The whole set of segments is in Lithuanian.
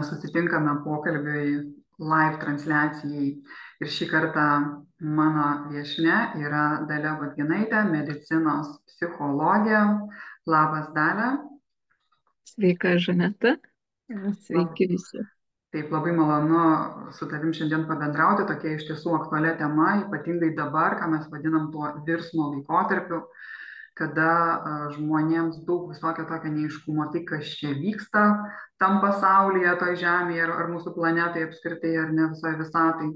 susitinkame pokalbiui live transliacijai. Ir šį kartą mano viešnia yra Dalia Budginaitė, medicinos psichologė. Labas, Dalia. Sveika, Žaneta. Sveiki visi. Taip, labai malonu su tavim šiandien pabendrauti, tokia iš tiesų aktualia tema, ypatingai dabar, ką mes vadinam tuo virsmo laikotarpiu, kada žmonėms daug visokio tokio neiškumo, tai kas čia vyksta tam pasaulyje, toj žemėje ar mūsų planetai apskritai, ar ne visoje visatai.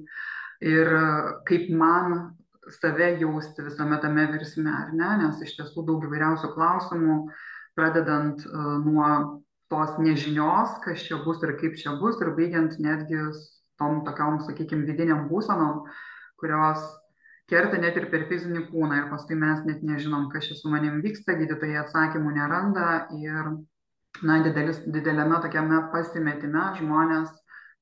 Ir kaip man save jausti visame tame virsme, ar ne, nes iš tiesų daug įvairiausių klausimų, pradedant nuo tos nežinios, kas čia bus ir kaip čia bus, ir baigiant netgi tom tokiom, sakykime, vidiniam būsenom, kurios kerta net ir per fizinį kūną ir paskui mes net nežinom, kas čia su manim vyksta, gydytojai atsakymų neranda ir, na, dideliame tokiame pasimetime žmonės,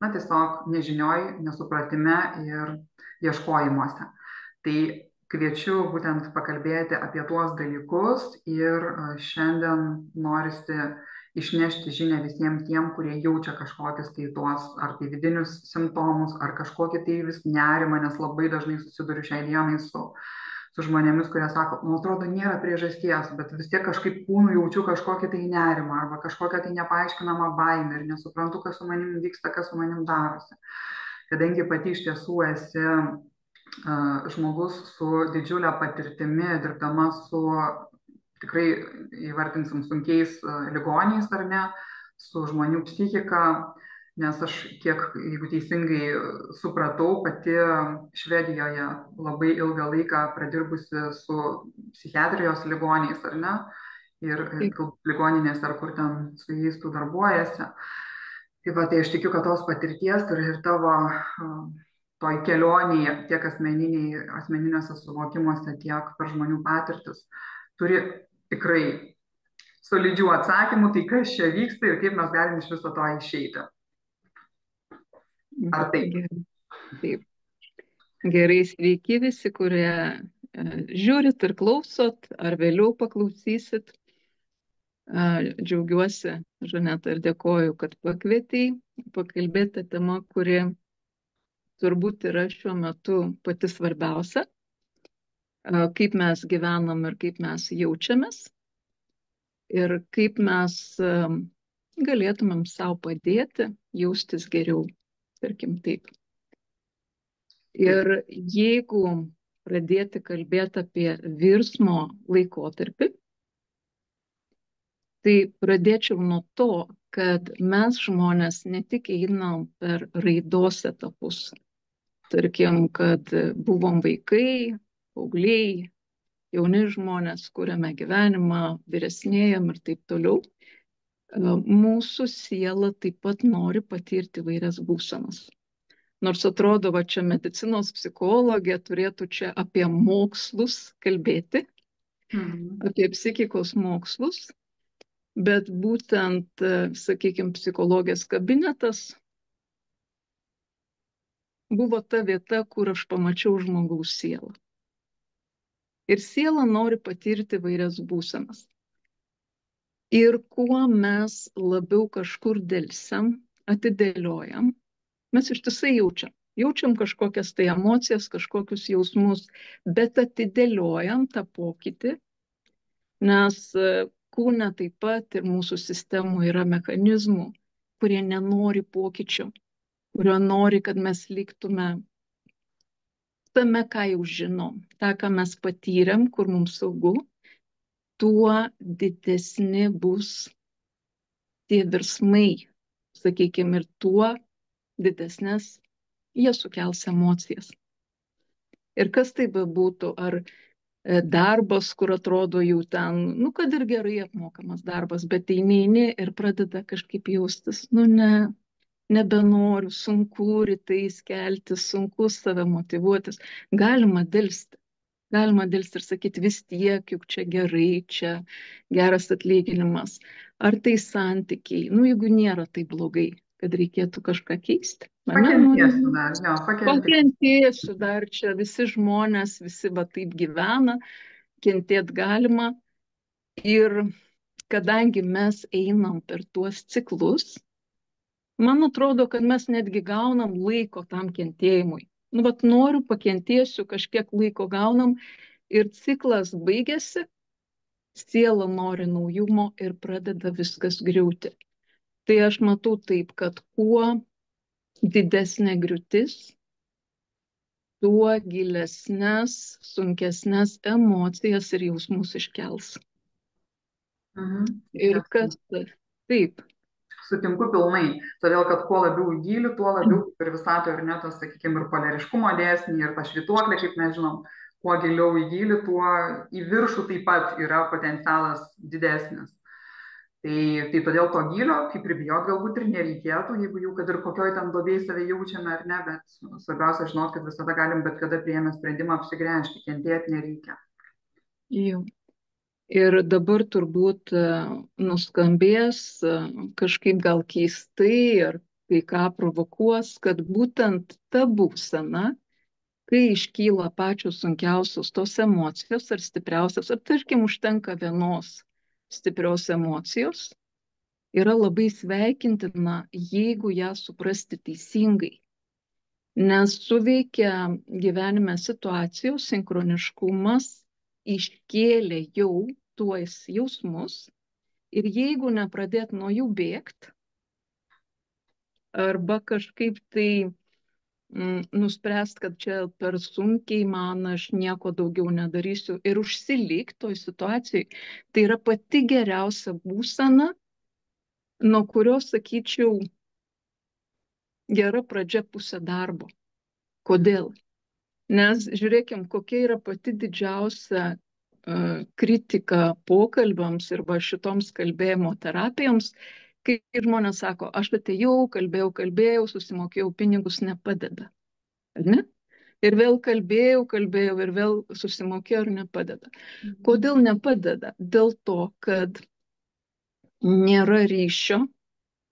na, tiesiog nežinioj, nesupratime ir ieškojimuose. Tai kviečiu būtent pakalbėti apie tuos dalykus ir šiandien norisi išnešti žinią visiems tiem, kurie jaučia kažkokius tai tuos, ar tai vidinius simptomus, ar kažkokį tai vis nerimą, nes labai dažnai susiduriu šiai dienai su žmonėmis, kurie sako, nu atrodo, nėra priežasties, bet vis tiek kažkaip kūnų jaučiu kažkokį tai nerimą arba kažkokią tai nepaaiškinamą baimę ir nesuprantu, kas su manim vyksta, kas su manim darosi. Kadangi pati iš tiesų esi žmogus su didžiulė patirtimi, dirbdama su tikrai įvardinsim sunkiais ligoniais ar ne, su žmonių psichika, nes aš kiek, jeigu teisingai supratau, pati Švedijoje labai ilgą laiką pradirbusi su psichiatrijos ligoniais ar ne, ir ligoninėse ar kur ten su jais tu darbuojasi. Tai va, tai aš tikiu, kad tos patirties ir tavo toj kelionėje, tiek asmeniniuose suvokimuose, tiek per žmonių patirtis, turi tikrai solidžių atsakymų, tai kas čia vyksta ir kaip mes galim iš viso to išeiti. Ar taip? Taip. Gerai, sveiki visi, kurie žiūrit ir klausot, ar vėliau paklausysit. Džiaugiuosi, Žaneta, ir dėkoju, kad pakvietei pakalbėti tą temą, kuri turbūt yra šiuo metu pati svarbiausia, kaip mes gyvenam ir kaip mes jaučiamės ir kaip mes galėtumėm savo padėti jaustis geriau, tarkim taip. Ir jeigu pradėti kalbėti apie virsmo laikotarpį, tai pradėčiau nuo to, kad mes žmonės ne tik einam per raidos etapus, tarkim, kad buvom vaikai, paaugliai, jauni žmonės, kuriame gyvenimą, vyresnėjam ir taip toliau, mūsų siela taip pat nori patirti vairias būsenas. Nors atrodo, va čia medicinos psichologė turėtų čia apie mokslus kalbėti, apie psichikos mokslus, bet būtent, sakykime, psichologijos kabinetas buvo ta vieta, kur aš pamačiau žmogaus sielą. Ir siela nori patirti vairias būsenas. Ir kuo mes labiau kažkur delsiam, atidėliojam, mes ištisai jaučiam. Jaučiam kažkokias tai emocijas, kažkokius jausmus, bet atidėliojam tą pokytį, nes kūne taip pat ir mūsų sistemų yra mechanizmų, kurie nenori pokyčių, kurio nori, kad mes liktume tame, ką jau žinom, tą, ką mes patyrėm, kur mums saugu, tuo didesni bus tie virsmai, sakykime, ir tuo didesnės jie sukels emocijas. Ir kas tai bebūtų, ar darbas, kur atrodo jau ten, nu, kad ir gerai apmokamas darbas, bet tai neini ir pradeda kažkaip jaustis, nu ne, nebenoriu, sunku rytais keltis, sunku save motyvuotis. Galima delsti ir sakyti vis tiek, juk čia gerai, čia geras atlyginimas. Ar tai santykiai, nu jeigu nėra tai blogai, kad reikėtų kažką keisti. Pakentėsiu dar, čia visi žmonės, visi va taip gyvena, kentėt galima. Ir kadangi mes einam per tuos ciklus, man atrodo, kad mes netgi gaunam laiko tam kentėjimui. Nu, vat noriu, pakentėsiu, kažkiek laiko gaunam ir ciklas baigėsi, siela nori naujumo ir pradeda viskas griūti. Tai aš matau taip, kad kuo didesnė griūtis, tuo gilesnės, sunkesnės emocijas ir jausmus iškels. Iš Ir tiesų. kas taip, Sutinku pilnai, todėl kad kuo labiau į gylį, tuo labiau ir visatoje, ir net, sakykime, ir polariškumo dėsnį, ir ta švytuoklė, kaip mes žinom, kuo giliau į gylį, tuo į viršų taip pat yra potencialas didesnis. Tai todėl to gylio, kaip ir bijot, galbūt ir nereikėtų, jeigu jau kad ir kokioj ten duobėj save jaučiame ar ne, bet svarbiausia žinot, kad visada galim bet kada priėmę sprendimą apsigręžti, kentėti nereikia. jau. Ir dabar turbūt nuskambės kažkaip gal keistai ar kai ką provokuos, kad būtent ta būsena, kai iškyla pačios sunkiausios tos emocijos ar stipriausios, ar tarkim užtenka vienos stiprios emocijos, yra labai sveikintina, jeigu ją suprasti teisingai. Nes suveikia gyvenime situacijos, sinchroniškumas iškėlė jau tuos jausmus ir jeigu nepradėt nuo jų bėgt arba kažkaip tai nuspręst, kad čia per sunkiai man, aš nieko daugiau nedarysiu ir užsilik toj situacijai, tai yra pati geriausia būsena, nuo kurios, sakyčiau, gera pradžia pusė darbo. Kodėl? Nes žiūrėkim, kokia yra pati didžiausia kritika pokalbiams ir va šitoms kalbėjimo terapijoms, kai žmonės sako, aš atėjau, kalbėjau, susimokėjau pinigus, nepadeda. Ar ne? Ir vėl kalbėjau ir vėl susimokėjau ir nepadeda. Kodėl nepadeda? Dėl to, kad nėra ryšio,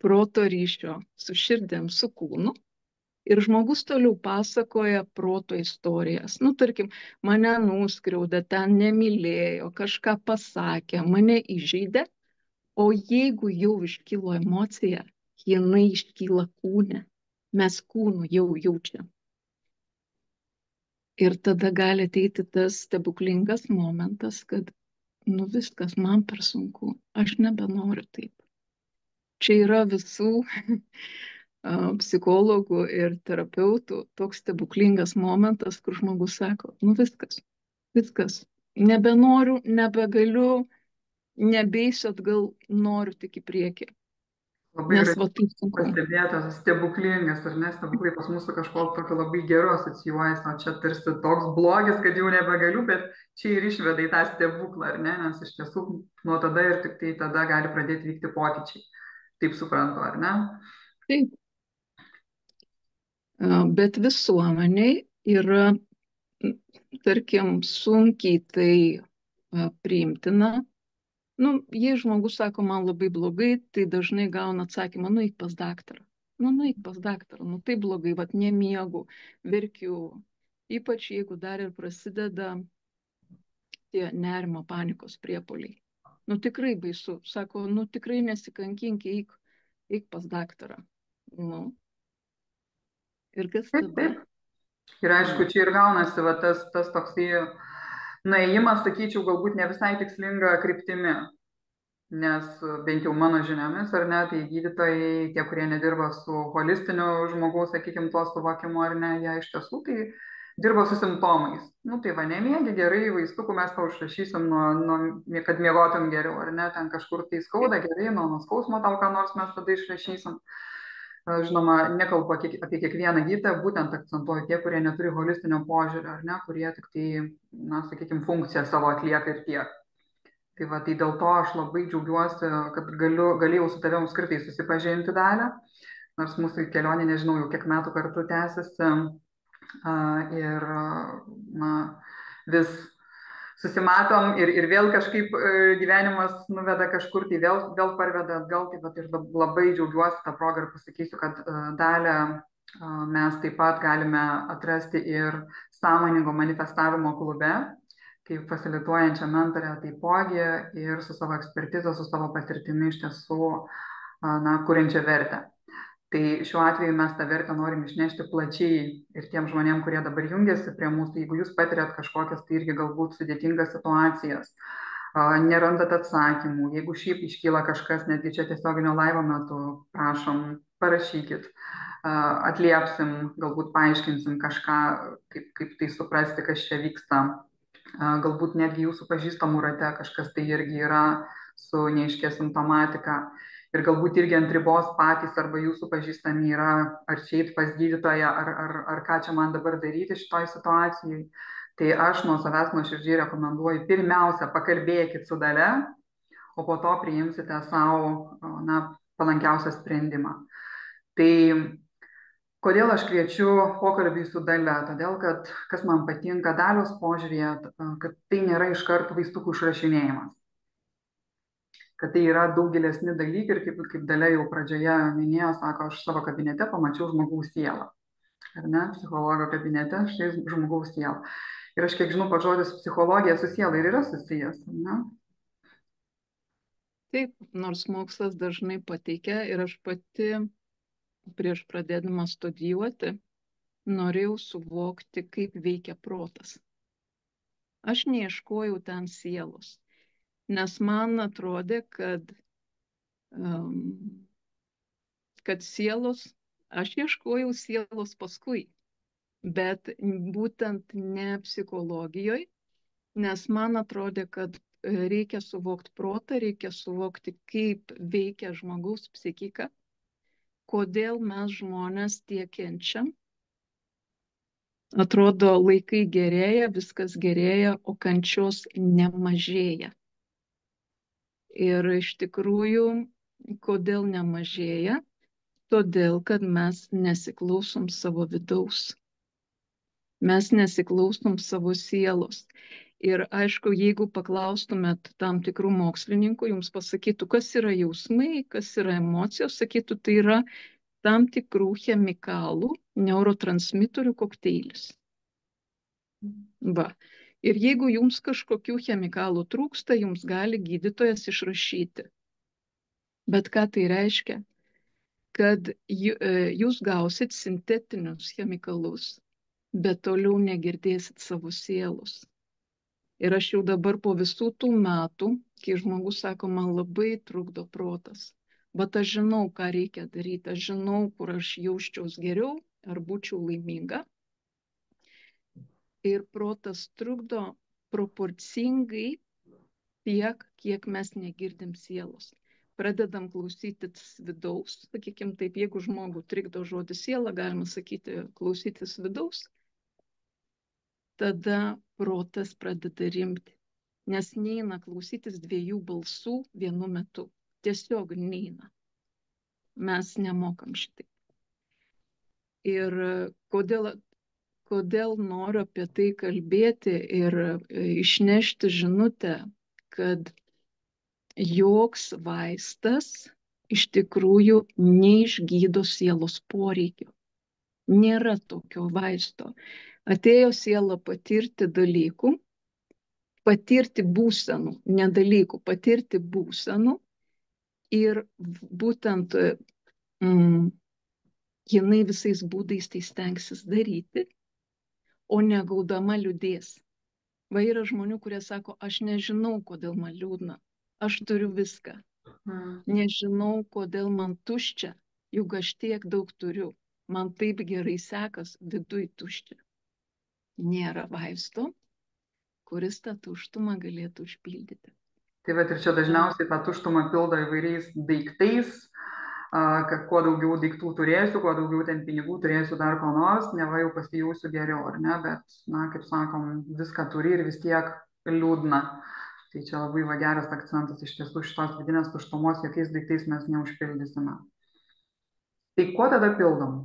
proto ryšio su širdim, su kūnu. Ir žmogus toliau pasakoja proto istorijas. Nu, tarkim, mane nuskriaudė, ten nemylėjo, kažką pasakė, mane įžeidė. O jeigu jau iškilo emocija, jinai iškyla kūne. Mes kūnu jau jaučiam. Ir tada gali ateiti tas stebuklingas momentas, kad, nu viskas, man per sunku, aš nebenoriu taip. Čia yra visų psichologų ir terapeutų toks stebuklingas momentas, kur žmogus sako, nu viskas, nebenoriu, nebegaliu, nebeisiu atgal, noriu tik į priekį. Labai Nes gražiai va taip sunku. pastebėtas, stebuklingas, ar ne, stebuklai pas mūsų kažko tokio labai gero asocijuojasi, o čia tarsi toks blogis, kad jau nebegaliu, bet čia ir išveda į tą stebuklą, ar ne, nes iš tiesų nuo tada ir tik tai tada gali pradėti vykti pokyčiai. Taip suprantu, ar ne? Taip. Bet visuomeniai yra, tarkim, sunkiai tai priimtina. Nu, jei žmogus sako, man labai blogai, tai dažnai gauna atsakymą, nueik pas daktarą. Nueik pas daktarą, tai blogai, vat nemiegu, verkiu. Ypač jeigu dar ir prasideda tie nerimo panikos priepuoliai. Tikrai baisu. Sako, tikrai nesikankink, eik pas daktarą. Ir kas Taip, tada? taip. Ir aišku, čia ir gaunasi va, tas toksai nuėjimas, sakyčiau, galbūt ne visai tikslinga kryptimi. Nes bent jau mano žiniomis, ar ne, tai gydytojai, tie, kurie nedirba su holistiniu žmogaus, sakykime, tuo suvokimu, ar ne, jie iš tiesų tai dirba su simptomais. Tai va, nemiegi gerai, vaistukų mes tau išrašysim, kad miegotum geriau, ar ne, ten kažkur tai skauda gerai, nuo skausmo tau ką nors mes tada išrašysim. Žinoma, nekalbu apie kiekvieną gydytoją, būtent akcentuoju tie, kurie neturi holistinio požiūrio, ar ne, kurie tik tai, sakykime, funkciją savo atlieka ir tiek. Tai dėl to aš labai džiaugiuosi, kad galėjau su tavim skirtai susipažinti dalę, nors mūsų kelionė, nežinau, jau kiek metų kartu tęsiasi ir vis susimatom ir vėl kažkaip gyvenimas nuveda kažkur, tai vėl parveda atgal, ir labai džiaugiuosi tą progą ir pasakysiu, kad dalę mes taip pat galime atrasti ir sąmoningo manifestavimo klube, kaip fasilituojančią mentorę taipogi ir su savo ekspertize, su savo patirtimi iš tiesų, kuriančią vertę. Tai šiuo atveju mes tą vertę norim išnešti plačiai ir tiem žmonėm, kurie dabar jungiasi prie mūsų, jeigu jūs patiriat kažkokias tai irgi galbūt sudėtingas situacijas, nerandat atsakymų, jeigu šiaip iškyla kažkas, netgi čia tiesioginio laivo metu, prašom, parašykit, atliepsim, galbūt paaiškinsim kažką, kaip tai suprasti, kas čia vyksta. Galbūt netgi jūsų pažįstamų rate kažkas tai irgi yra su neaiškia simptomatika ir galbūt irgi ant ribos patys arba jūsų pažįstami yra, ar čia eit pas gydytoją, ar ką čia man dabar daryti šitoj situacijai. Tai aš nuo savęs nuoširdžiai rekomenduoju pirmiausia pakalbėkit su Dalia, o po to priimsite savo palankiausią sprendimą. Tai kodėl aš kviečiu pokalbį su Dalia? Todėl, kad kas man patinka Dalios požiūrėje, kad tai nėra iš karto vaistukų išrašinėjimas. Kad tai yra daug gilesni dalykai ir kaip Dalia jau pradžioje minėjo, sako, aš savo kabinete pamačiau žmogaus sielą. Ar ne? Psichologo kabinete štai žmogaus sielą. Ir aš kiek žinau, pats žodis psichologija su siela ir yra susijęs. Ne? Taip, nors mokslas dažnai pateikia ir aš pati prieš pradėdama studijuoti norėjau suvokti, kaip veikia protas. Aš neieškojau ten sielos, nes man atrodė, kad sielos, aš ieškojau sielos paskui, bet būtent ne psichologijoje, nes man atrodė, kad reikia suvokti protą, reikia suvokti, kaip veikia žmogaus psichika, kodėl mes žmonės tiek kenčiam. Atrodo, laikai gerėja, viskas gerėja, o kančios nemažėja. Ir iš tikrųjų, kodėl nemažėja? Todėl, kad mes nesiklausom savo vidaus. Mes nesiklausom savo sielos. Ir aišku, jeigu paklaustumėt tam tikrų mokslininkų, jums pasakytų, kas yra jausmai, kas yra emocijos, sakytų, tai yra tam tikrų chemikalų, neurotransmitorių kokteilis. Va. Ir jeigu jums kažkokių chemikalų trūksta, jums gali gydytojas išrašyti. Bet ką tai reiškia? Kad jūs gausit sintetinius chemikalus, bet toliau negirdėsit savo sielos. Ir aš jau dabar po visų tų metų, kai žmogus sako, man labai trukdo protas, bet aš žinau, ką reikia daryti, aš žinau, kur aš jausčiaus geriau, ar būčiau laiminga. Ir protas trukdo proporcingai tiek, kiek mes negirdim sielos. Pradedam klausytis vidaus, sakykime taip, jeigu žmogų trikdo žodis siela, galima sakyti klausytis vidaus, tada protas pradeda rimti, nes neina klausytis dviejų balsų vienu metu. Tiesiog neina. Mes nemokam šitaip. Ir kodėl noriu apie tai kalbėti ir išnešti žinutę, kad joks vaistas iš tikrųjų neišgydo sielos poreikio. Nėra tokio vaisto. Atėjo siela patirti dalykų, patirti būsenų, ne dalykų, patirti būsenų ir būtent jinai visais būdais tai stengsis daryti, o negaudama liūdės. Va yra žmonių, kurie sako, aš nežinau, kodėl man liūdna, aš turiu viską. Nežinau, kodėl man tuščia, juk aš tiek daug turiu, man taip gerai sekas, viduj tuščia. Nėra vaisto, kuris tą tuštumą galėtų užpildyti. Tai bet ir čia dažniausiai tą tuštumą pildo įvairiais daiktais, kad kuo daugiau daiktų turėsiu, kuo daugiau ten pinigų turėsiu dar ko nors, neva jau pasijausiu geriau, ar ne, bet, kaip sakom, viską turi ir vis tiek liūdna. Tai čia labai geras akcentas, iš tiesų šitos vidinės tuštumos jokiais daiktais mes neužpildysime. Tai kuo tada pildom?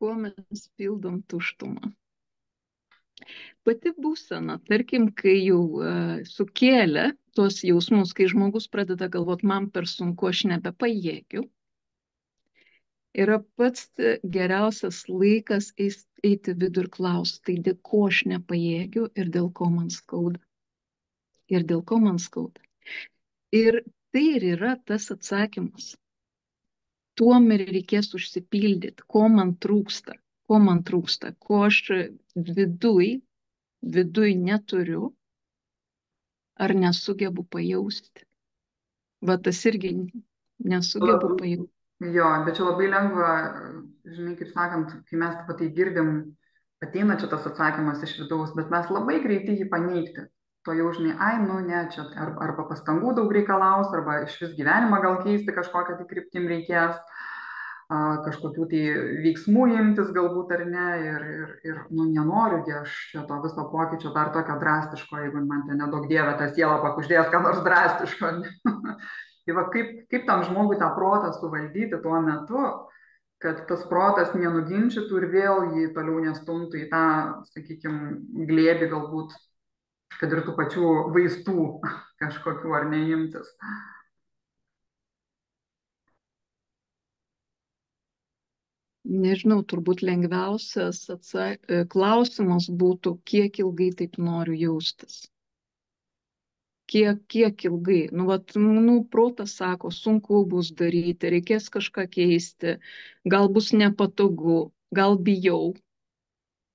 Kuo mes pildom tuštumą? Pati būsena, tarkim, kai jau sukėlė tuos jausmus, kai žmogus pradeda galvoti, man per sunku, aš nebepajėgiu, yra pats geriausias laikas eiti vidų ir klausti, tai dėl ko aš nepajėgiu ir dėl ko man skauda. Ir dėl ko man skauda. Ir tai ir yra tas atsakymas. Tuom ir reikės užsipildyti, ko man trūksta, ko aš viduj neturiu ar nesugebu pajausti. Va tas irgi nesugebu pajausti. Jo, bet čia labai lengva, žinai, kaip sakant, kai mes tai girdim, ateina čia tas atsakymas iš vidaus, bet mes labai greitai jį paneigti. To jau, žinai, ai, nu ne, čia arba pastangų daug reikalaus, arba iš vis gyvenimą gal keisti kažkokią tai kryptim reikės, kažkokių tai veiksmų imtis galbūt ar ne, ir nu, nenoriu aš čia to viso pokyčio dar tokio drastiško, jeigu man ten nedaug dievė tą sielą pakuždės, ką nors drastiško. Tai va, kaip tam žmogui tą protą suvaldyti tuo metu, kad tas protas nenuginčytų ir vėl jį toliau nestumtų į tą, sakykime, glėbį galbūt, kad ir tų pačių vaistų kažkokių ar neimtis. Nežinau, turbūt lengviausias klausimas būtų, kiek ilgai taip noriu jaustis. Kiek ilgai. Nu, vat, nu, protas sako, sunku bus daryti, reikės kažką keisti, gal bus nepatogu, gal bijau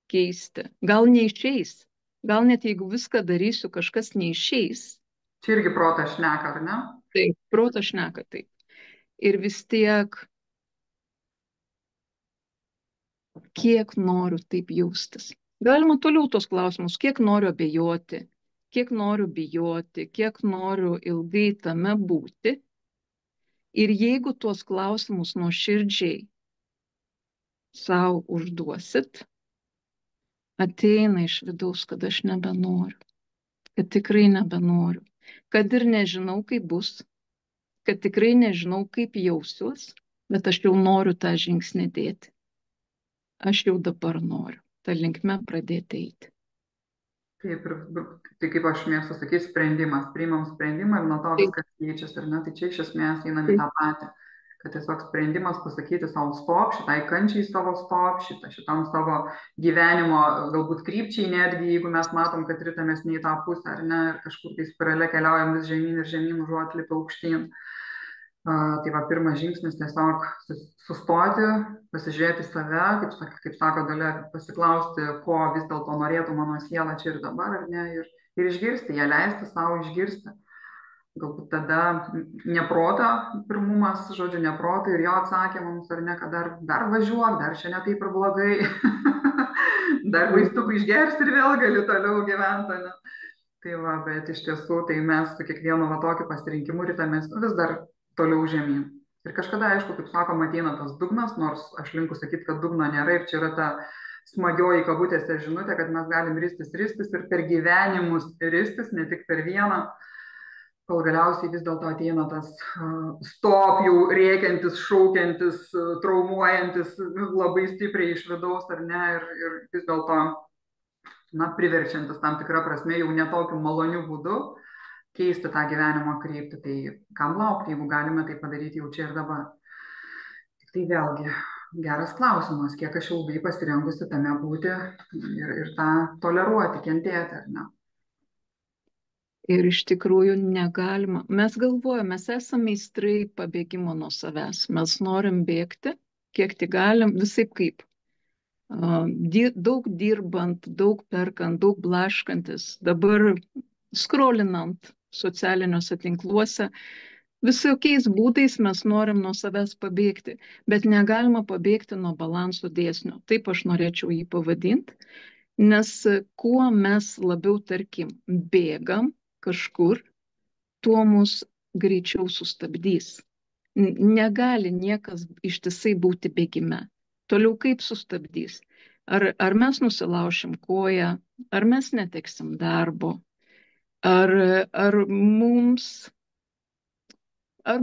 keisti, gal neišeis, gal net jeigu viską darysiu, kažkas neišeis. Čia irgi protas šneka, ar ne? Taip, protas šneka taip. Ir vis tiek, kiek noriu taip jaustis. Galima toliau tos klausimus, kiek noriu abejoti, kiek noriu bijoti, kiek noriu ilgai tame būti. Ir jeigu tuos klausimus nuoširdžiai savo užduosit, ateina iš vidaus, kad aš nebenoriu, kad tikrai nebenoriu, kad ir nežinau, kaip bus, kad tikrai nežinau, kaip jausiuos, bet aš jau noriu tą žingsnį dėti. Aš jau dabar noriu tą linkmę pradėti eiti. Taip, tai kaip aš mėgstu sakyti, sprendimas. Priimam sprendimą ir nuo to viskas keičiasi, ar ne? Tai čia iš esmės einam į tą patį. Kad tiesiog sprendimas pasakyti savo stop, šitai kančiai savo stop, šitam savo gyvenimo galbūt krypčiai netgi, jeigu mes matom, kad ritamės ne į tą pusę, ar ne, ir kažkur tai spirale keliaujam vis žemyn ir žemyn, užuot lipę aukštyn. Tai va, pirmas žingsnis tiesiog sustoti, pasižiūrėti save, kaip sako Dalia, pasiklausti, ko vis dėlto norėtų mano siela čia ir dabar, ar ne, ir išgirsti, ją leisti savo išgirsti. Galbūt tada neprota pirmumas, žodžiu, neprota ir jo atsakymams, ar ne, kad dar važiuok, dar čia ne taip ir blogai, dar vaistukų išgersi ir vėl gali toliau gyventi, ne. Tai va, bet iš tiesų, tai mes su kiekvienu va tokiu pasirinkimu ritamės vis dar toliau žemyn. Ir kažkada, aišku, kaip sakom, ateina tas dugnas, nors aš linku sakyti, kad dugno nėra ir čia yra ta smagioji kabutėse žinutė, kad mes galim ristis ir per gyvenimus ristis, ne tik per vieną, kol galiausiai vis dėlto ateina tas stop jau rėkiantis, šaukiantis, traumuojantis labai stipriai iš vidaus, ar ne, ir vis dėlto, na, priverčiantis tam tikrą prasme jau netokiu maloniu būdu keisti tą gyvenimo kryptį. Tai kam laukti, jeigu galime tai padaryti jau čia ir dabar. Tik tai vėlgi geras klausimas, kiek aš ilgai pasirengusi tame būti ir tą toleruoti, kentėti, ar ne. Ir iš tikrųjų negalima. Mes galvojame, mes esame meistrai pabėgimo nuo savęs. Mes norim bėgti, kiek tik galim, visai kaip. Daug dirbant, daug perkant, daug blaškantis, dabar skrolinant socialiniuose tinkluose, visokiais būdais mes norim nuo savęs pabėgti, bet negalima pabėgti nuo balanso dėsnio. Taip aš norėčiau jį pavadinti, nes kuo mes labiau, tarkim, bėgam kažkur, tuo mus greičiau sustabdys. Negali niekas ištisai būti bėgime. Toliau kaip sustabdys? Ar mes nusilaušim koją, ar mes neteksim darbo, ar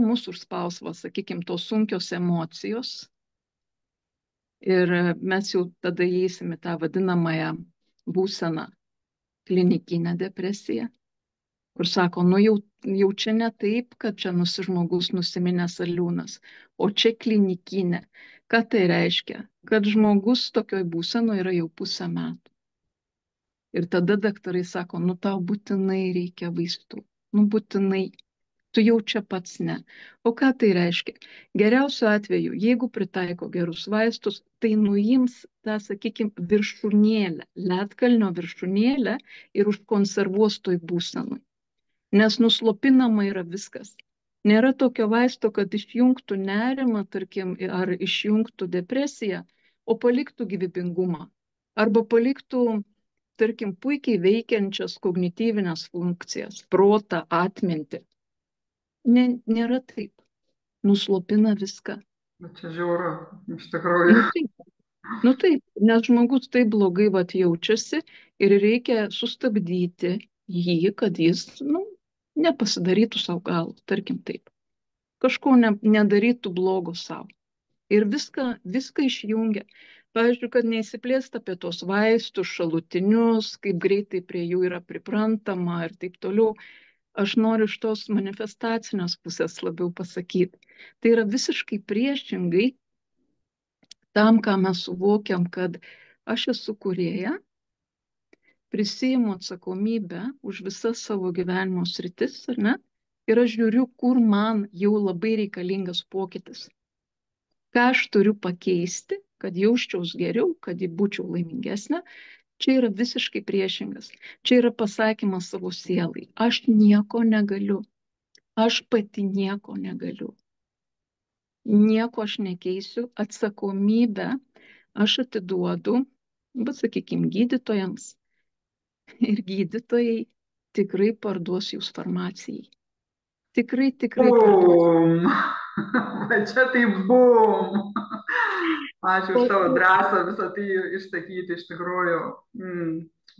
mūsų užspaus, sakykime, tos sunkios emocijos ir mes jau tada įeisim į tą vadinamąją būseną klinikinę depresiją, kur sako, nu jau čia ne taip, kad čia žmogus nusiminęs ar liūnas, o čia klinikinė. Ką tai reiškia? Kad žmogus tokioj būsenoje yra jau pusę metų. Ir tada daktarai sako, nu tau būtinai reikia vaistų, nu būtinai. tu jau čia pats ne. O ką tai reiškia? Geriausiu atveju, jeigu pritaiko gerus vaistus, tai nuims tą, sakykime, viršūnėlę, ledkalnio viršūnėlę ir užkonservuos toj būsenui. Nes nuslopinama yra viskas. Nėra tokio vaisto, kad išjungtų nerimą, tarkim, ar išjungtų depresiją, o paliktų gyvybingumą. Arba paliktų, tarkim, puikiai veikiančias kognityvinės funkcijas, protą, atmintį. Nėra taip. Nuslopina viską. Bet čia žiauru, iš tikrųjų. Taip, nes žmogus taip blogai jaučiasi ir reikia sustabdyti jį, kad jis, nepasidarytų savo galų, tarkim taip. Kažko nedarytų blogo savo. Ir viską išjungia. Pavyzdžiui, kad neįsiplėst apie tos vaistus, šalutinius, kaip greitai prie jų yra priprantama ir taip toliau. Aš noriu iš tos manifestacinės pusės labiau pasakyti. Tai yra visiškai priešingai tam, ką mes suvokiam, kad aš esu kūrėja, prisiimu atsakomybę už visas savo gyvenimo sritis, ar ne? Ir aš žiūriu, kur man jau labai reikalingas pokytis. Ką aš turiu pakeisti, kad jausčiaus geriau, kad būčiau laimingesnė. Čia yra visiškai priešingas. Čia yra pasakymas savo sielai. Aš nieko negaliu. Aš pati nieko negaliu. Nieko aš nekeisiu. Atsakomybę aš atiduodu, bet sakykime, gydytojams. Ir gydytojai tikrai parduos jūs farmacijai. Tikrai parduos. Bum! Va čia tai bum! Ačiū už tavo drąsą visą tai išsakyti iš tikrųjų.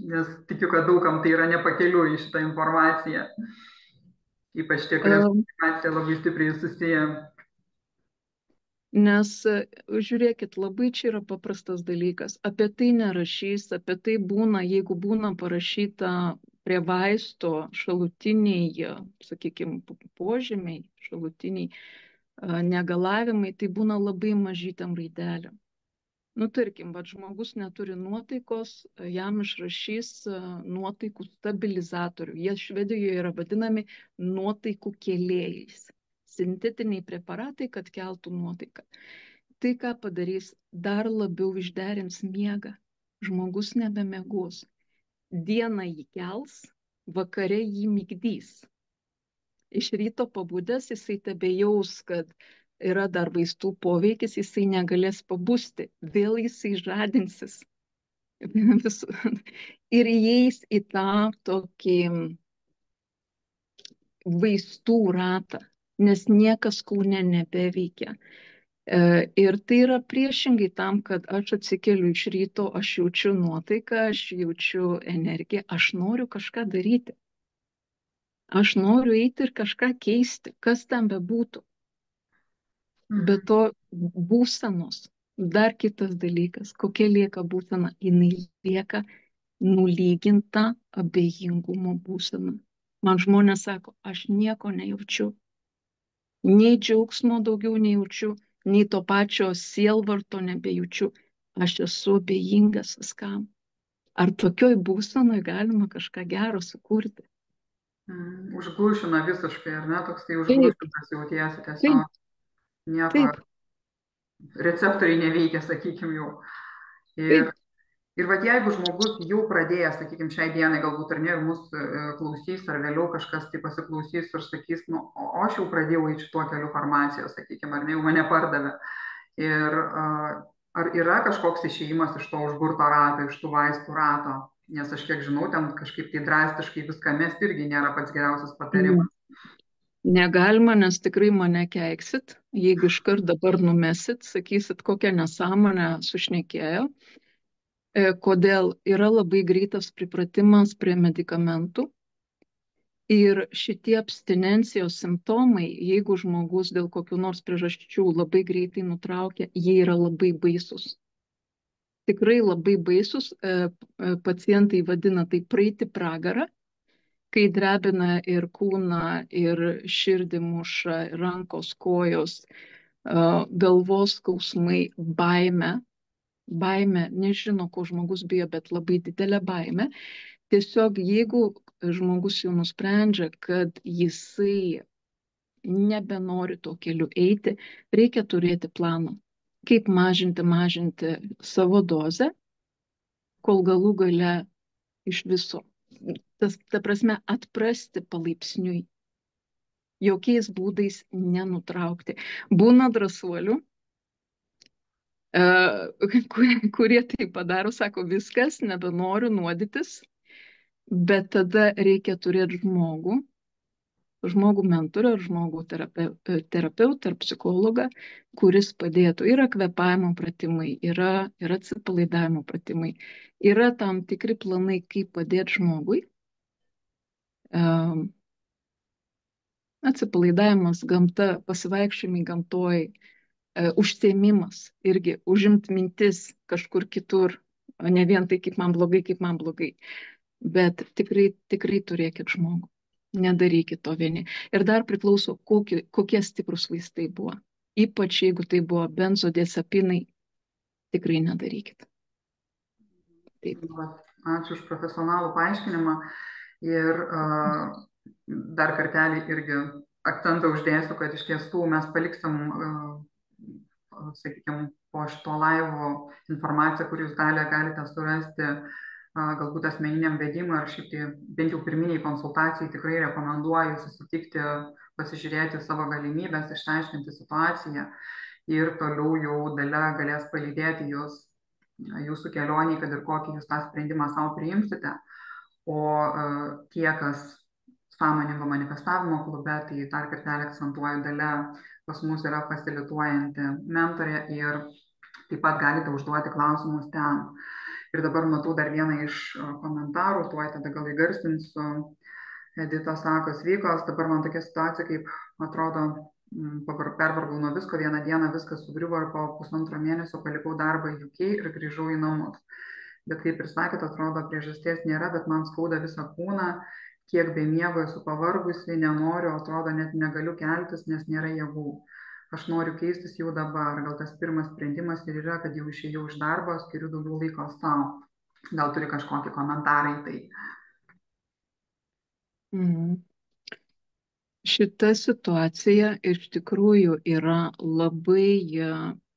Nes tikiu, kad daugam tai yra nepakeliu į šitą informaciją. Ypač tie, kurie su informacija labai stipriai susiję. Nes, žiūrėkit, labai čia yra paprastas dalykas. Apie tai nerašys, apie tai būna, jeigu būna parašyta prie vaisto šalutiniai, sakykime, požymiai, šalutiniai negalavimai, tai būna labai mažytam raidelėm. Tarkim, žmogus neturi nuotaikos, jam išrašys nuotaikų stabilizatorių. Jie Švedijoje yra vadinami nuotaikų kėlėjais. Sintetiniai preparatai, kad keltų nuotaiką. Tai ką padarys, dar labiau išderins miegą. Žmogus nebemiegos. Dieną jį kels, vakare jį migdys. Iš ryto pabudęs jisai tebejaus, kad yra dar vaistų poveikis, jisai negalės pabusti. Vėl jisai žadinsis. Ir įeis į tą tokį vaistų ratą. Nes niekas kūne nebeveikia. Ir tai yra priešingai tam, kad aš atsikeliu iš ryto, aš jaučiu nuotaiką, aš jaučiu energiją, aš noriu kažką daryti. Aš noriu eiti ir kažką keisti, kas ten bebūtų. Be to būsenos, dar kitas dalykas, kokia lieka būsena, jinai lieka nulyginta abejingumo būsena. Man žmonės sako, aš nieko nejaučiu. Nei džiaugsmo daugiau nejaučiu, nei to pačio sielvarto nebejaučiu. Aš esu abejingas viskam. Ar tokioj būsenoj galima kažką gero sukurti? Užglušina visiškai, ar ne? Toks tai užglušintas jautiesi tiesiog. Nieko. Receptoriai neveikia, sakykime jau. Ir jeigu žmogus jau pradėjęs, sakykime, šiai dienai galbūt ar ne, ir mūsų klausys, ar vėliau kažkas tai pasiklausys ir sakys, o aš jau pradėjau eiti šituo keliu farmacijos, sakykime, ar ne, jau mane pardavė. Ir ar yra kažkoks išėjimas iš to užburto rato, iš tų vaistų rato? Nes aš kiek žinau, ten kažkaip tai drastiškai viską mesti irgi nėra pats geriausias patarimas. Negalima, nes tikrai mane keiksit. Jeigu iškart dabar numesit, sakysit, kokią nesąmonę sušnekėjo. Kodėl yra labai greitas pripratimas prie medikamentų ir šitie abstinencijos simptomai, jeigu žmogus dėl kokių nors priežasčių labai greitai nutraukia, jie yra labai baisus. Tikrai labai baisus, pacientai vadina tai praeiti pragarą, kai drebina ir kūną, ir širdį muša, rankos, kojos, galvos skausmai, baimė, nežino, ko žmogus bijo, bet labai didelė baimė. Tiesiog jeigu žmogus jau nusprendžia, kad jisai nebenori tuo keliu eiti, reikia turėti planą, kaip mažinti savo dozę, kol galų gale iš viso. Ta prasme, atprasti palaipsniui, jokiais būdais nenutraukti. Būna drąsuolių, kurie tai padaro, sako, viskas, nebenoriu nuodytis, bet tada reikia turėti žmogų mentorių ar žmogų terapeutą ar psichologą, kuris padėtų. Yra kvėpavimo pratimai, yra atsipalaidavimo pratimai, yra tam tikri planai, kaip padėti žmogui. Atsipalaidavimas, gamta, pasivaikščiojimai gamtoj, užsiėmimas, irgi užimt mintis kažkur kitur, o ne vien tai, kaip man blogai. Bet tikrai turėkit žmogų. Nedarykit to vieni. Ir dar priklauso, kokie stiprus vaistai buvo. Ypač jeigu tai buvo benzodiazepinai, tikrai nedarykit. Taip. Ačiū už profesionalų paaiškinimą. Ir dar kartelį irgi akcentą uždėsiu, kad iš tiesų mes paliksim, sakykime, po šito laivo informaciją, kur jūs galite surasti galbūt asmeniniam vedimui ar šiaip tai bent jau pirminiai konsultacijai tikrai rekomenduoju susitikti, pasižiūrėti savo galimybės, išsiaiškinti situaciją ir toliau jau Dalia galės palydėti jūs jūsų kelioniai, kad ir kokį jūs tą sprendimą savo priimsite. O tie, kas sąmoningo manifestavimo klube, tai dar kartelį akcentuoju, Dalia pas mus yra fasilituojanti mentorė ir taip pat galite užduoti klausimus ten. Ir dabar matau dar vieną iš komentarų, tuoj tada gal įgarsinsiu. Edita sako, sveikos, dabar man tokia situacija, kaip atrodo, pervargau nuo visko, vieną dieną viskas sugriuvo ir po pusantro mėnesio palikau darbą UK ir grįžau į namus. Bet kaip ir sakėt, atrodo, priežasties nėra, bet man skauda visą kūną, kiek be miego esu pavargusi, nenoriu, atrodo, net negaliu keltis, nes nėra jėgų. Aš noriu keistis jau dabar. Gal tas pirmas sprendimas ir yra, kad jau išėjau iš darbo, skiriu daugiau laiko savo. Gal turi kažkokį komentarą į tai? Šita situacija iš tikrųjų yra labai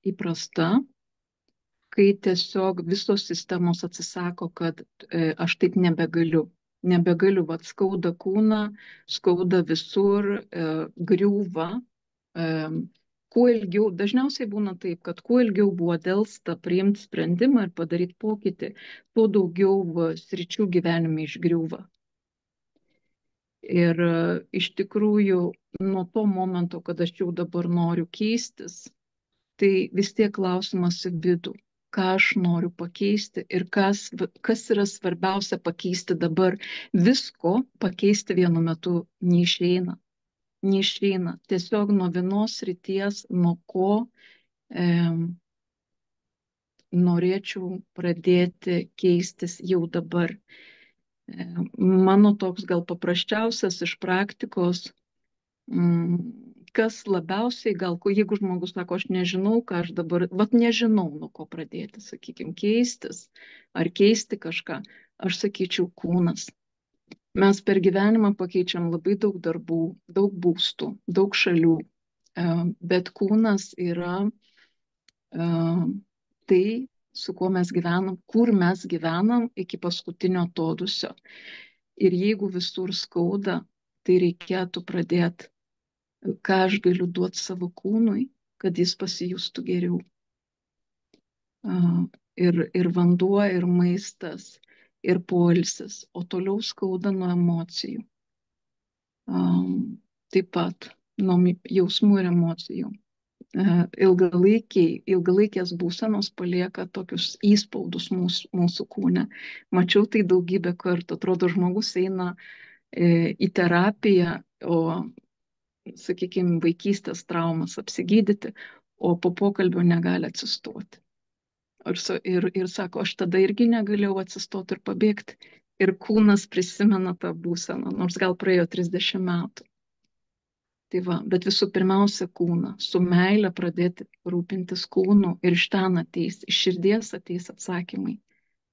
įprasta, kai tiesiog visos sistemos atsisako, kad aš taip nebegaliu. Nebegaliu, vat skauda kūną, skauda visur, griūva. Kuo ilgiau, dažniausiai būna taip, kad kuo ilgiau buvo dėlsta priimti sprendimą ir padaryti pokytį, tuo daugiau sričių gyvenime išgriūva. Ir iš tikrųjų, nuo to momento, kad aš jau dabar noriu keistis, tai vis tiek klausimas į vidų, ką aš noriu pakeisti ir kas yra svarbiausia pakeisti dabar. Visko pakeisti vienu metu neišeina. Tiesiog nuo vienos srities, nuo ko norėčiau pradėti keistis jau dabar. Mano toks gal paprasčiausias iš praktikos, kas labiausiai, gal jeigu žmogus sako, aš nežinau, ką aš dabar, nežinau, nuo ko pradėti, sakykime, keistis ar keisti kažką, aš sakyčiau kūnas. Mes per gyvenimą pakeičiam labai daug darbų, daug būstų, daug šalių, bet kūnas yra tai, su kuo mes gyvenam, kur mes gyvenam iki paskutinio atodūsio. Ir jeigu visur skauda, tai reikėtų pradėti, ką aš galiu duoti savo kūnui, kad jis pasijustų geriau. Ir vanduo, ir maistas, ir poilsis, o toliau skauda nuo emocijų. Taip pat nuo jausmų ir emocijų. Ilgalaikės būsenos palieka tokius įspaudus mūsų kūne. Mačiau tai daugybę kartų. Atrodo, žmogus eina į terapiją, o, sakykime, vaikystės traumas apsigydyti, o po pokalbio negali atsistoti. Ir sako, aš tada irgi negalėjau atsistoti ir pabėgti. Ir kūnas prisimena tą būseną, nors gal praėjo 30 metų. Tai va, bet visų pirmiausia kūną, su meile pradėti rūpintis kūnu ir iš ten iš širdies ateis atsakymai,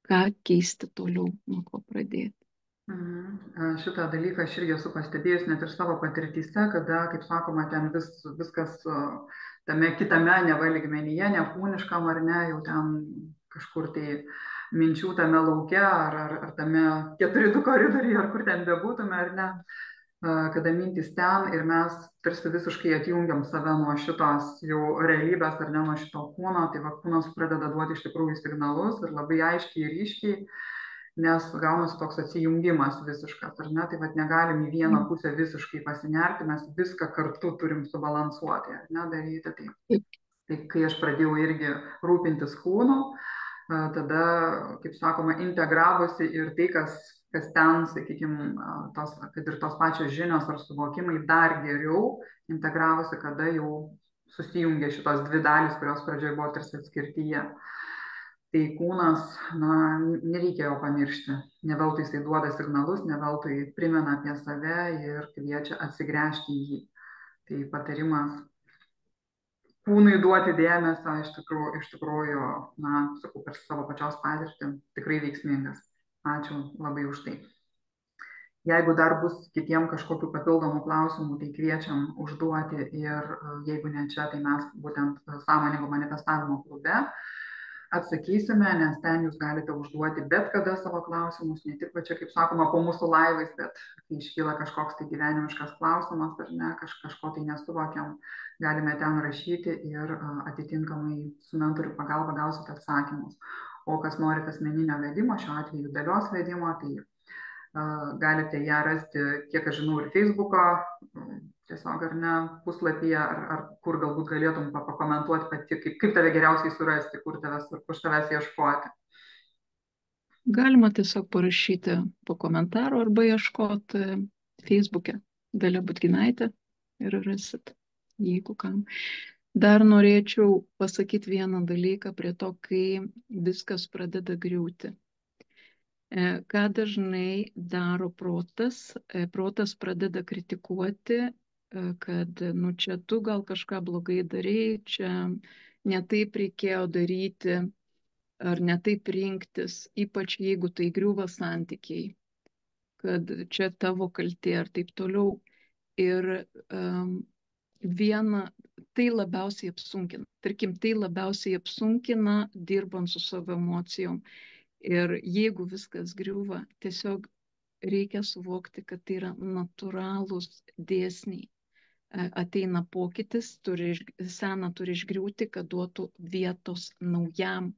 ką keisti toliau, nuo ko pradėti. Šitą dalyką aš irgi esu pastebėjus net ir savo patirtyse, kada, kaip sakoma, ten viskas tame kitame neva lygmenyje, ne kūniškam ar ne, jau ten kažkur tai minčių tame lauke ar tame 4-2 koridoriuje, ar kur ten bebūtume, ar ne, kada mintys ten ir mes tarsi visiškai atjungiam save nuo šitos jau realybės ar ne nuo šito kūno, tai va kūnas pradeda duoti iš tikrųjų signalus ir labai aiškiai ir ryškiai, nes gaunasi toks atsijungimas visiškas, ar ne, tai vat negalim į vieną pusę visiškai pasinerti, mes viską kartu turim subalansuoti, ar ne, daryti. Tai kai aš pradėjau irgi rūpintis kūnu, tada, kaip sakoma, integravosi ir tai, kas ten, sakykime, kad ir tos pačios žinios ar suvokimai dar geriau integravosi, kada jau susijungė šitos dvi dalys, kurios pradžioje buvo tarsi atskirtyje. Tai kūnas, na, nereikia jo pamiršti. Ne veltui jisai duoda signalus, ne veltui primena apie save ir kviečia atsigręžti į jį. Tai patarimas kūnui duoti dėmesio iš tikrųjų, na, sakau, per savo pačios patirtį tikrai veiksmingas. Ačiū labai už tai. Jeigu dar bus kitiem kažkokių papildomų klausimų, tai kviečiam užduoti ir jeigu ne čia, tai mes būtent sąmoningo manifestavimo klube atsakysime, nes ten jūs galite užduoti bet kada savo klausimus, ne tik va čia, kaip sakoma, po mūsų laivais, bet kai iškyla kažkoks tai gyvenimiškas klausimas ar ne, kažko tai nesuvokiam, galime ten rašyti ir atitinkamai su mentorių pagalba gausite atsakymus. O kas norite asmeninio vedimo, šiuo atveju dalios vedimo, tai galite ją rasti, kiek aš žinau, ir Facebook'o, tiesiog ar ne, puslapyje, ar kur galbūt galėtum pakomentuoti pati, kaip tave geriausiai surasti, kur tavęs ieškoti. Galima tiesiog parašyti po komentaru arba ieškoti Facebook'e Dalia Budginaitė ir rasit, jeigu kam. Dar norėčiau pasakyti vieną dalyką prie to, kai viskas pradeda griūti. Ką dažnai daro protas? Protas pradeda kritikuoti, kad nu čia tu gal kažką blogai darei, čia netaip reikėjo daryti, ar netaip rinktis, ypač jeigu tai griūva santykiai, kad čia tavo kaltė ar taip toliau. Ir tai labiausiai apsunkina. Tarkim, tai labiausiai apsunkina dirbant su savo emocijom. Ir jeigu viskas griūva, tiesiog reikia suvokti, kad tai yra natūralūs dėsniai. Ateina pokytis, sena turi išgriūti, kad duotų vietos naujam.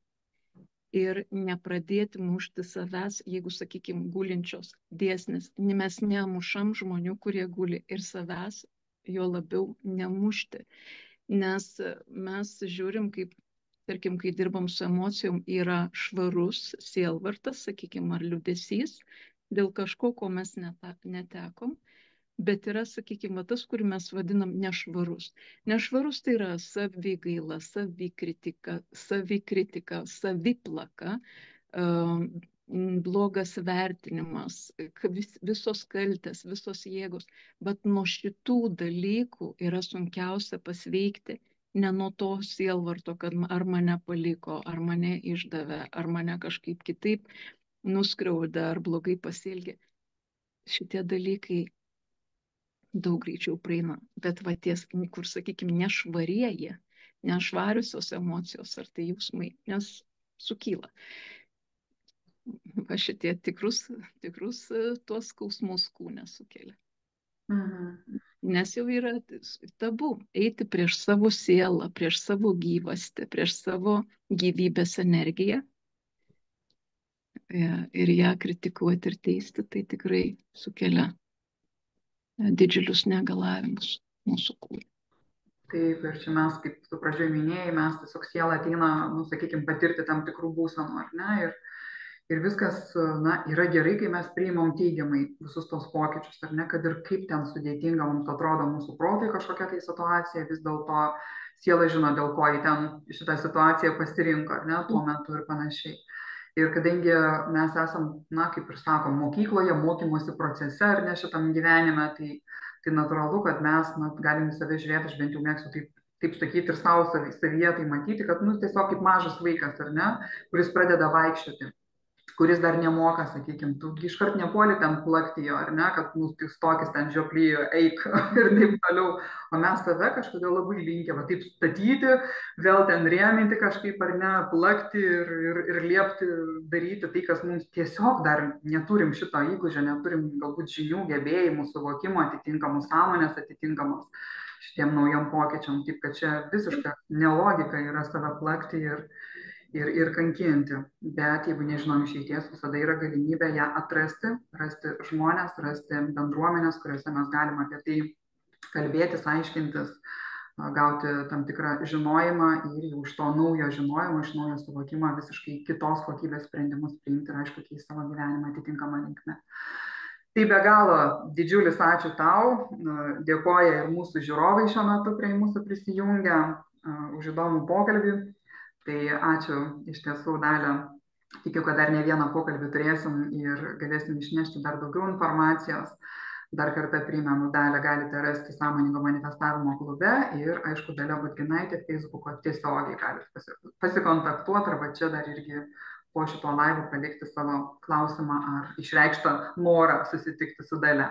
Ir nepradėti mušti savęs, jeigu, sakykime, gulinčios dėsnis. Mes nemušam žmonių, kurie guli, ir savęs jo labiau nemušti. Nes mes žiūrim, kaip tarkim, kai dirbam su emocijom, yra švarus sielvartas, sakykime, ar liūdesys, dėl kažko, ko mes netekom, bet yra, sakykime, tas, kurį mes vadinam nešvarus. Nešvarus tai yra savigaila, savikritika, saviplaka, blogas vertinimas, visos kaltės, visos jėgos, bet nuo šitų dalykų yra sunkiausia pasveikti. Ne nuo to sielvarto, kad ar mane paliko, ar mane išdavė, ar mane kažkaip kitaip nuskriaudė, ar blogai pasielgė. Šitie dalykai daug greičiau praeina. Bet va ties, kur, sakykime, nešvarieji, nešvariusios emocijos ar tai jausmai, nes sukyla. Va šitie tikrus tuos skausmus kūne sukelia. Nes jau yra tabu eiti prieš savo sielą, prieš savo gyvastį, prieš savo gyvybės energiją ir ją kritikuoti ir teisti, tai tikrai sukelia didžiulius negalavimus mūsų kūne. Taip, ir čia mes, kaip tu pradžioje minėjai, mes tiesiog siela ateina, nu, sakykime, patirti tam tikrų būsenų, ar ne? Ir viskas, na, yra gerai, kai mes priimam teigiamai visus tos pokyčius, ar ne, kad ir kaip ten sudėtinga mums atrodo mūsų protui kažkokia tai situacija, vis dėlto siela žino, dėl ko jį ten šitą situaciją pasirinko, ar ne, tuo metu ir panašiai. Ir kadangi mes esam, na, kaip ir sakom, mokykloje, mokymosi procese, ar ne, šitam gyvenime, tai natūralu, kad mes galim į save žiūrėti, aš bent jau mėgstu taip sakyti ir savo savyje tai matyti, kad, nu, tiesiog kaip mažas vaikas, ar ne, kuris pradeda vaikščioti. kuris dar nemoka, sakykime, tu iškart nepuoli ten plakti jo, ar ne, kad nustokis ten žioplyjo, eik ir taip toliau. O mes tave kažkodėl labai linkę, va taip statyti, vėl ten rėminti kažkaip ar ne, plakti ir liepti daryti tai, kas mums tiesiog dar neturim šito įgūdžio, neturim galbūt žinių, gebėjimų, suvokimo, atitinkamos sąmonės, atitinkamos šitiem naujam pokyčiam. Taip, kad čia visiška nelogika yra save plakti ir kankinti. Bet jeigu nežinom išeities, visada yra galimybė ją atrasti, rasti žmonės, rasti bendruomenės, kuriuose mes galim apie tai kalbėtis, aiškintis, gauti tam tikrą žinojimą ir jau iš to naujo žinojimo, iš naujo suvokimo visiškai kitos kokybės sprendimus priimti ir aišku keisti savo gyvenimą atitinkamą linkme. Tai be galo didžiulis ačiū tau, dėkoja ir mūsų žiūrovai šiuo metu prie mūsų prisijungia už įdomų pokalbį. Tai ačiū iš tiesų, Dalia. Tikiu, kad dar ne vieną pokalbį turėsim ir galėsim išnešti dar daugiau informacijos. Dar kartą primenu, Dalia galite rasti Sąmoningo manifestavimo klube ir, aišku, Dalia Budginaitė Facebook'o tiesiogiai galite pasikontaktuoti arba čia dar irgi po šito laivo palikti savo klausimą ar išreikštą norą susitikti su Dalia.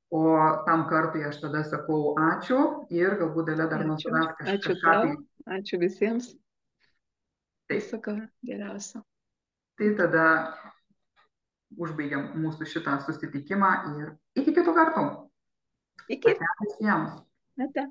O tam kartui aš tada sakau ačiū ir galbūt Dalia dar nuo savęs kažką tai. Ačiū visiems. Viso ko geriausio. Tai tada užbaigiam mūsų šitą susitikimą ir iki kitų kartų. Iki. Ate visiems. Ate.